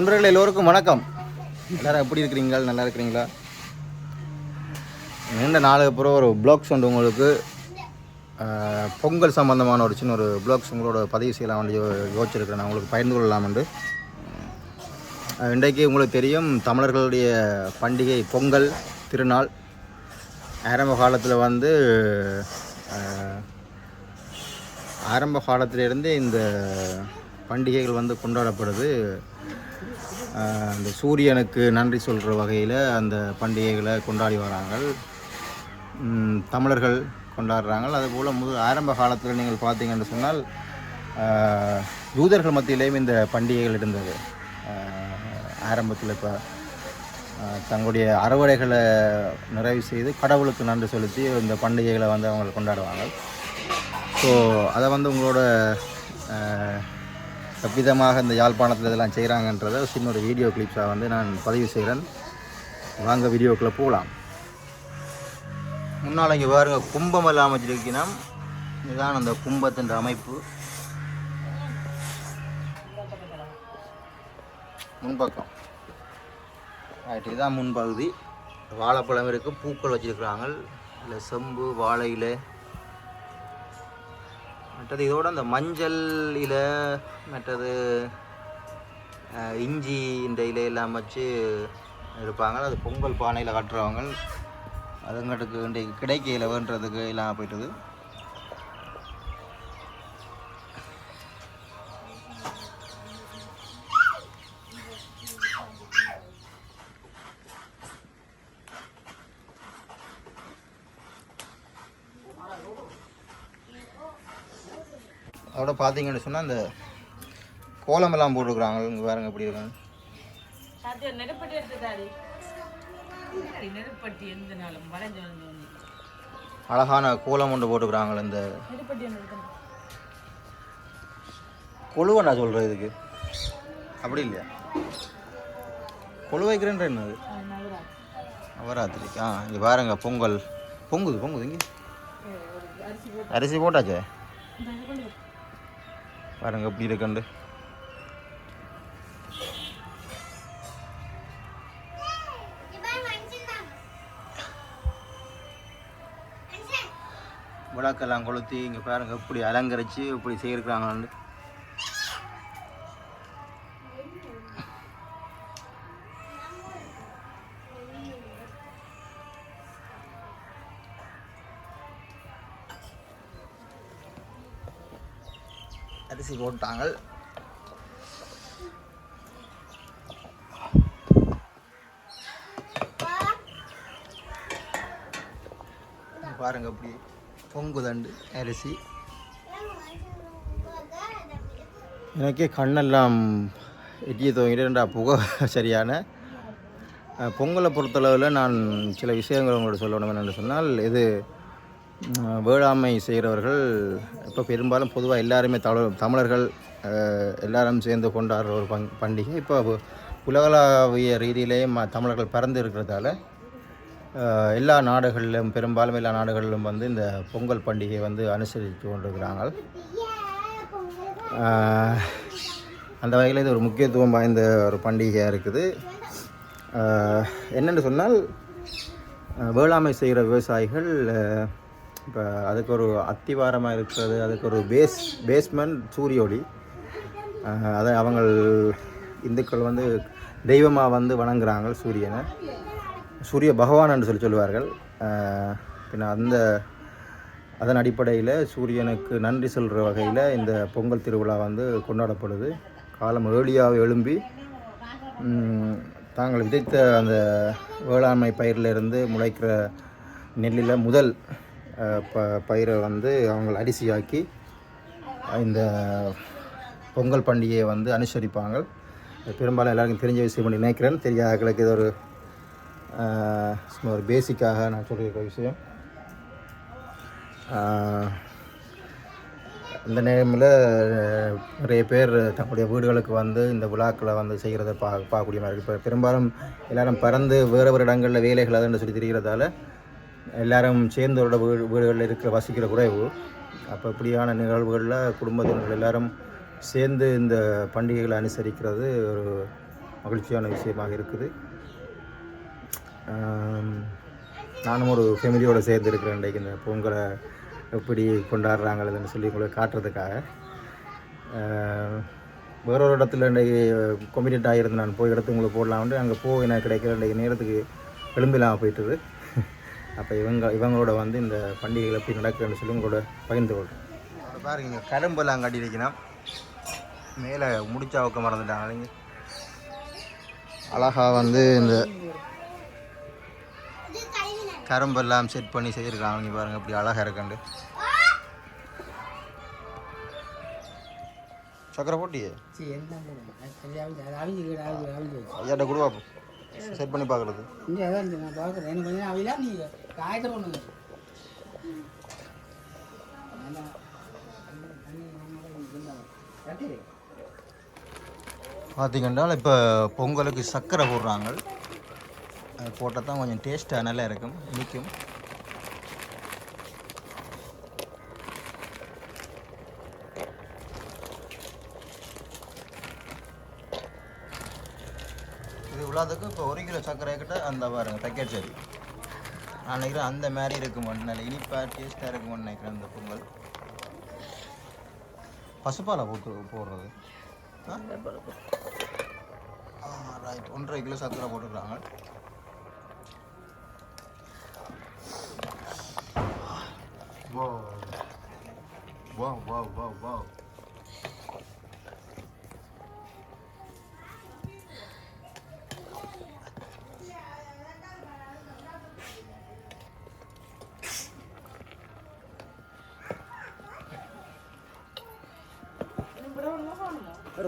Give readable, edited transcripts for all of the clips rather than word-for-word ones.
நண்பர்கள் எல்லோருக்கும் வணக்கம். எல்லோரும் எப்படி இருக்கிறீங்களா? நல்லா இருக்கிறீங்களா? நீண்ட நாளுக்கு அப்புறம் ஒரு ப்ளாக்ஸ் வந்து உங்களுக்கு பொங்கல் சம்பந்தமான ஒரு சின்ன ஒரு ப்ளாக்ஸ் உங்களோட பதிவு செய்யலாம் வேண்டிய யோசிச்சிருக்கிறேன். நான் உங்களுக்கு பகிர்ந்து கொள்ளலாம் என்று. இன்றைக்கு உங்களுக்கு தெரியும், தமிழர்களுடைய பண்டிகை பொங்கல் திருநாள். ஆரம்ப காலத்திலிருந்து இந்த பண்டிகைகள் வந்து கொண்டாடப்படுது. அந்த சூரியனுக்கு நன்றி சொல்கிற வகையில் அந்த பண்டிகைகளை கொண்டாடி வராங்க, தமிழர்கள் கொண்டாடுறாங்க. அதுபோல் ஆரம்ப காலத்தில் நீங்கள் பார்த்தீங்கன்னு சொன்னால் யூதர்கள் மத்தியிலேயும் இந்த பண்டிகைகள் இருந்தது. ஆரம்பத்தில் இப்போ தங்களுடைய அறுவடைகளை நிறைவு செய்து கடவுளுக்கு நன்றி செலுத்தி இந்த பண்டிகைகளை வந்து அவங்க கொண்டாடுவாங்க. ஸோ அதை வந்து உங்களோட விதமாக இந்த யாழ்ப்பாணத்தில் இதெல்லாம் செய்கிறாங்கன்றதை சின்ன ஒரு வீடியோ கிளிப்ஸாக வந்து நான் பதிவு செய்கிறேன். வாங்க வீடியோக்குள்ளே போகலாம். முன்னால் இங்கே பாருங்க, கும்பம் எல்லாம் அமைச்சிருக்கணும். இதுதான் அந்த கும்பத்தின் அமைப்பு. முன்பக்கம் ஆகிட்டு இதுதான் முன்பகுதி. வாழைப்பழம் இருக்குது, பூக்கள் வச்சுருக்குறாங்க, இல்லை செம்பு வாழை இலை. மற்றது இதோட அந்த மஞ்சள் இலை, மற்றது இஞ்சி இந்த இலையெல்லாம் வச்சு இருப்பாங்க. அது பொங்கல் பானையில் கட்டுறவங்க. அதுங்கட்டுக்கு இன்றைக்கு கிடைக்கையில் வேண்டுறதுக்கு எல்லாம் போயிட்டுது. அதோட பார்த்தீங்கன்னு சொன்னால் அந்த கோலமெல்லாம் போட்டுருக்குறாங்க. இங்கே பாருங்க எப்படி இருக்காங்க. அழகான கோலம் ஒன்று போட்டுக்கிறாங்க. இந்த கொழுவை நான் சொல்கிறேன் இதுக்கு அப்படி இல்லையா? கொழு வைக்கிறேன்ற என்னது? நவராத்திரிக்கு. இங்கே பாருங்க, பொங்கல் பொங்குது இங்கே. அரிசி போட்டாச்சே, பாருங்க எப்படி இருக்குண்டு. விளக்கெல்லாம் கொளுத்தி இங்கே பாருங்க இப்படி அலங்கரித்து இப்படி செய்யிருக்கிறாங்க. அரிசி போட்டாங்க. பாருங்க அப்படி பொங்குதண்டு அரிசி. எனக்கே கண்ணெல்லாம் எட்டிய துவங்கிட்டு புகை சரியான. பொங்கலை பொறுத்தளவில் நான் சில விஷயங்கள் உங்களோட சொல்லணும். என்னென்னு சொன்னால், இது வேளாண்மை செய்கிறவர்கள் இப்போ பெரும்பாலும் பொதுவாக எல்லாருமே தமிழர்கள் எல்லாரும் சேர்ந்து கொண்டாடுற ஒரு பண்டிகை. இப்போ உலகளாவிய ரீதியிலேயே தமிழர்கள் பறந்து இருக்கிறதால எல்லா நாடுகளிலும், பெரும்பாலும் எல்லா நாடுகளிலும் வந்து இந்த பொங்கல் பண்டிகையை வந்து அனுசரித்து கொண்டிருக்கிறாங்க. அந்த வகையில் இது ஒரு முக்கியத்துவம் வாய்ந்த ஒரு பண்டிகையாக இருக்குது. என்னென்னு சொன்னால், வேளாண்மை செய்கிற விவசாயிகள் இப்போ அதுக்கு ஒரு அத்திவாரமாக இருக்கிறது, அதுக்கு ஒரு பேஸ்மெண்ட் சூரிய ஒளி. அதை அவங்க இந்துக்கள் வந்து தெய்வமாக வந்து வணங்குறாங்க சூரியனை, சூரிய பகவான் என்று சொல்லுவார்கள். பின்ன அதன் அடிப்படையில் சூரியனுக்கு நன்றி சொல்கிற வகையில் இந்த பொங்கல் திருவிழா வந்து கொண்டாடப்படுது. காலம் ஏழியாக எழும்பி தாங்கள் விதைத்த அந்த வேளாண்மை பயிரிலிருந்து முளைக்கிற நெல்லில் முதல் பயிரை வந்து அவங்க அரிசியாக்கி இந்த பொங்கல் பண்டிகையை வந்து அனுசரிப்பாங்க. பெரும்பாலும் எல்லாருக்கும் தெரிஞ்ச விஷயம் பண்ணி நினைக்கிறேன். தெரியாதவர்களுக்கு இது ஒரு பேசிக்காக நான் சொல்லியிருக்கிற விஷயம். இந்த நேரத்தில் நிறைய பேர் தங்களுடைய வீடுகளுக்கு வந்து இந்த விழாக்களை வந்து செய்கிறத பார்க்கக்கூடிய மாதிரி இருக்குது. இப்போ பெரும்பாலும் எல்லோரும் பறந்து வேறு இடங்களில் வேலைகள் அதுன்னு சொல்லி தெரிகிறதால எல்லாரும் சேர்ந்தவரோட வீடுகளில் வசிக்கிற குறைவு. அப்போ இப்படியான நிகழ்வுகளில் குடும்பத்தினர்கள் எல்லாரும் சேர்ந்து இந்த பண்டிகைகளை அனுசரிக்கிறது ஒரு மகிழ்ச்சியான விஷயமாக இருக்குது. நானும் ஒரு ஃபேமிலியோடு சேர்ந்துருக்கிறேன் இன்றைக்கு இந்த பொங்கலை எப்படி கொண்டாடுறாங்களதுன்னு சொல்லி உங்களை காட்டுறதுக்காக. வேறொரு இடத்துல இன்றைக்கி கொமிட்டட் ஆகியிருந்து நான் போய் இடத்துக்கு உங்களுக்கு போடலாம்ட்டு அங்கே போய் எனக்கு கிடைக்கிற இன்றைக்கு நேரத்துக்கு எலும்பில்லாமல் போயிட்டுது. அப்போ இவங்களோட வந்து இந்த பண்டிகைகள் எப்படி நடக்குதுன்னு சொல்லி உங்களோட பகிர்ந்து கொள்கிறேன். பாருங்க இங்கே கரும்பெல்லாம் கட்டி வைக்கணும், மேலே முடிச்சா வைக்க மறந்துட்டாங்க. நீங்கள் அழகாக வந்து இந்த கரும்பெல்லாம் செட் பண்ணி செய்திருக்காங்க. நீங்கள் பாருங்கள் அப்படி அழகாக இருக்கண்டு. சக்கரை போட்டியே ஐயாட்ட கொடுவா செட் பண்ணி பார்க்குறது. பார்த்தீங்கன்னா இப்போ பொங்கலுக்கு சர்க்கரை போடுறாங்க. அது போட்டால் தான் கொஞ்சம் டேஸ்ட்டாக நல்லா இருக்கும், இனிக்கும். இது இவ்வளோதுக்கு இப்போ 1 கிலோ சர்க்கரை கிட்ட அந்த பாருங்க பேக்கெட் சரி. நான் நினைக்கிறேன் அந்த மாதிரி இருக்குமான்னு, நல்ல இனிப்பாக டேஸ்ட்டாக இருக்குமான்னு நினைக்கிறேன் இந்த பொங்கல். பசுப்பாலை போடுறது ரைட். 1.5 கிலோ சர்க்கரை போட்டுக்கிறாங்க. வா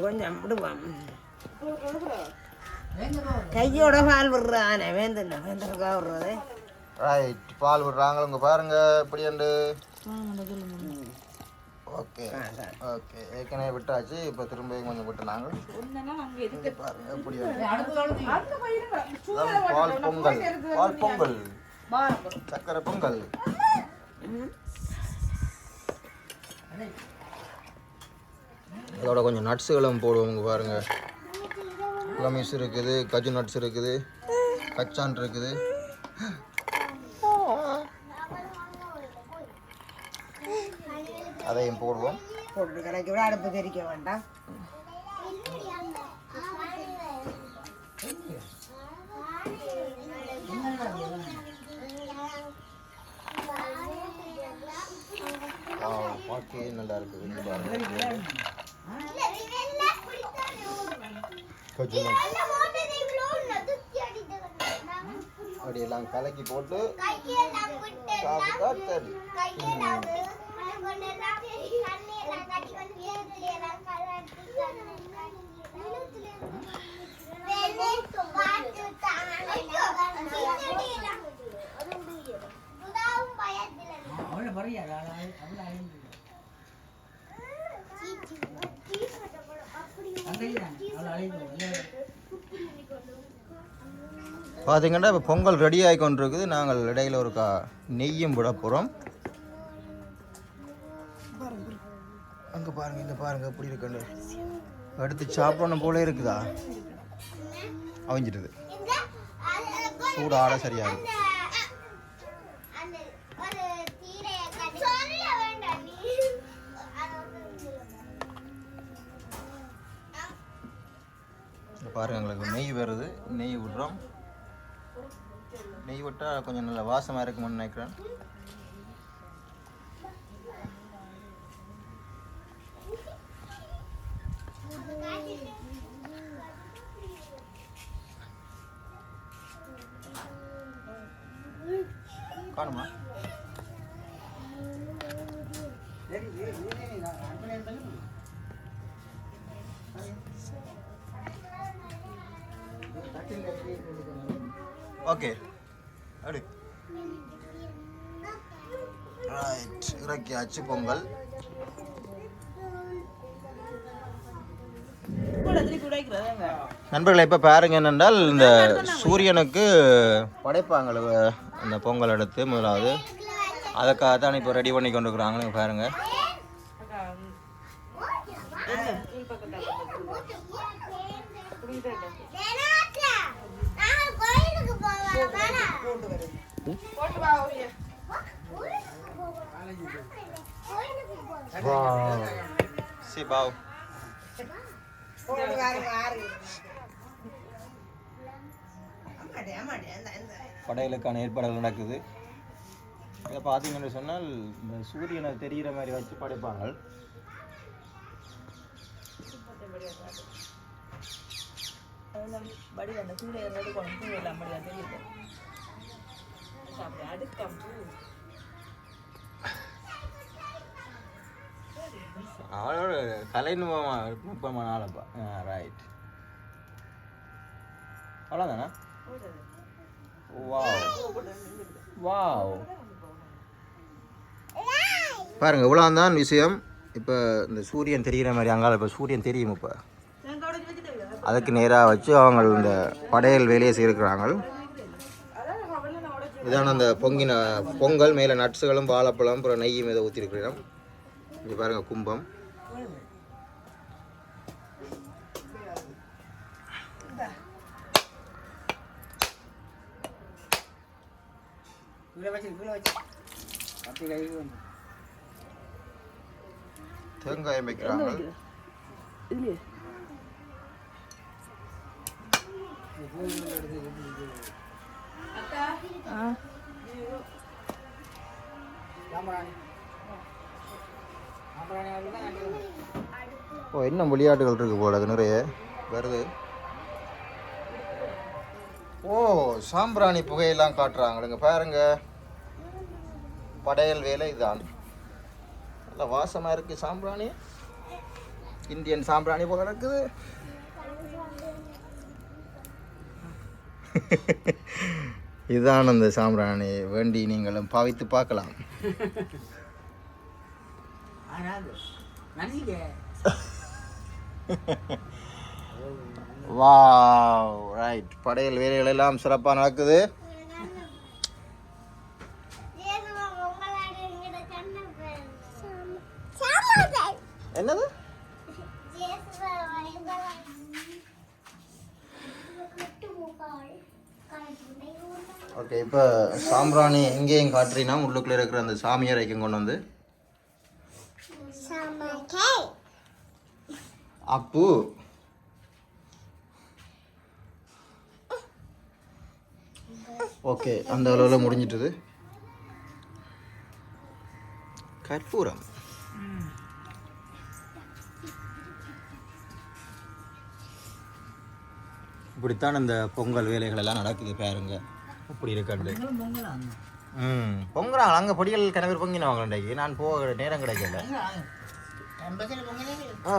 கொஞ்சம் கையோட பால் விடுறானே வேந்தல்ல வேந்தலுக்கா விடுறது. ரைட், பால் விடுறாங்க. இங்கே பாருங்க இப்படி உண்டு. ஓகே ஓகே, ஏற்கனவே விட்டாச்சு. இப்போ திரும்ப கொஞ்சம் விட்டுனாங்க. பாருங்க இப்படி பால் பொங்கல், பால் பொங்கல், சக்கரை பொங்கல். அதோட கொஞ்சம் நட்ஸுகளும் போடுவோங்க. பாருங்கள் கிளமிஸ் இருக்குது, கஜு நட்ஸ் இருக்குது, கச்சான் இருக்குது. அதையும் போடுவோம். போட்டு கலக்கி விட அடுப்பு தெரிக்க வேண்டாம். பார்க்கவே நல்லா இருக்குது. அப்படியெல்லாம் கலக்கி போட்டு சாப்பிட்டா சரி. பார்த்தீங்கன்னா இப்போ பொங்கல் ரெடி ஆகி கொண்டிருக்குது. நாங்கள் இடையில ஒரு நெய்யும் விட போகிறோம். அங்கே பாருங்கள், இங்கே பாருங்கள் எப்படி இருக்குன்னு. எடுத்து சாப்பிடணும் போல இருக்குதா? அவிஞ்சிடுது. சூடு ஆட சரியா இருக்கு. பாருங்க எங்களுக்கு நெய் வருது. நெய் விடுறோம். நெய் விட்டால் கொஞ்சம் நல்ல வாசமாக இருக்குமென்னு நினைக்கிறேன். காணுமா? ஓகே அடி ரைட், இறக்கியாச்சு பொங்கல். நண்பர்களை இப்போ பாருங்க என்னென்றால் இந்த சூரியனுக்கு படைப்பாங்க இந்த பொங்கல் எடுத்து முதலாவது. அதுக்காக தான் இப்போ ரெடி பண்ணி கொண்டு இருக்கிறாங்க. பாருங்க போட்டு வருது. சரி பாவ் போட்டு வாருங்க, ஆறு. ஆமாட்டே, இந்த. படையலுக்கான ஏற்பாடுகள் நடக்குது. இதை பார்த்தீங்கன்னு சொன்னால் இந்த சூரியனை தெரிகிற மாதிரி வச்சு படைப்பாங்க. அவளோட கலை நுட்பமான ஆளப்பா. ரைட், அவ்வளோதானா? வாவ் வாவ், பாருங்க இவ்வளோதான் விஷயம். இப்போ இந்த சூரியன் தெரிகிற மாதிரி அங்கால இப்போ சூரியன் தெரியும். இப்போ அதுக்கு நேராக வச்சு அவங்க இந்த படையல் வேலையை செய்திருக்கிறாங்க. இதான அந்த பொங்கல் மேலே நட்ஸுகளும் வாழைப்பழம் அப்புறம் நெய்யும் இதை ஊற்றிருக்கிறோம். இங்கே பாருங்கள் கும்பம். தேங்காயம் வைக்கிறாங்க. ஓ, இன்னும் விளையாட்டுகள் இருக்கு போல, அது நிறைய வருது. ஓ, சாம்பிராணி புகையெல்லாம் காட்டுறாங்க பாருங்க. படையல் வேலை இதுதான். நல்ல வாசமாக இருக்குது சாம்பிராணி. இந்தியன் சாம்பிராணி போல இருக்குது. இதுதான் அந்த சாம்பிராணி. வேண்டி நீங்களும் பாவித்து பார்க்கலாம். Wow, right. படையல் வேலைகள் எல்லாம் சிறப்பாக நடக்குது. என்னது? ஓகே, இப்போ சாம்பிராணி எங்கேயும் காட்டுறீங்கன்னா உள்ளுக்குள்ளே இருக்கிற அந்த சாமியார் ஐக்கம் கொண்டு வந்து அப்பு ஓகே, அந்த அளவில் முடிஞ்சிட்டுது. கற்பூரம். இப்படித்தான் இந்த பொங்கல் வேலைகள் எல்லாம் நடக்குது பாருங்க. அப்படி இருக்காண்டு பொங்குறாங்க அங்கே பொடிகள் கிணறு பொங்கினவங்க. நான் போக நேரம் கிடைக்கல. ஓ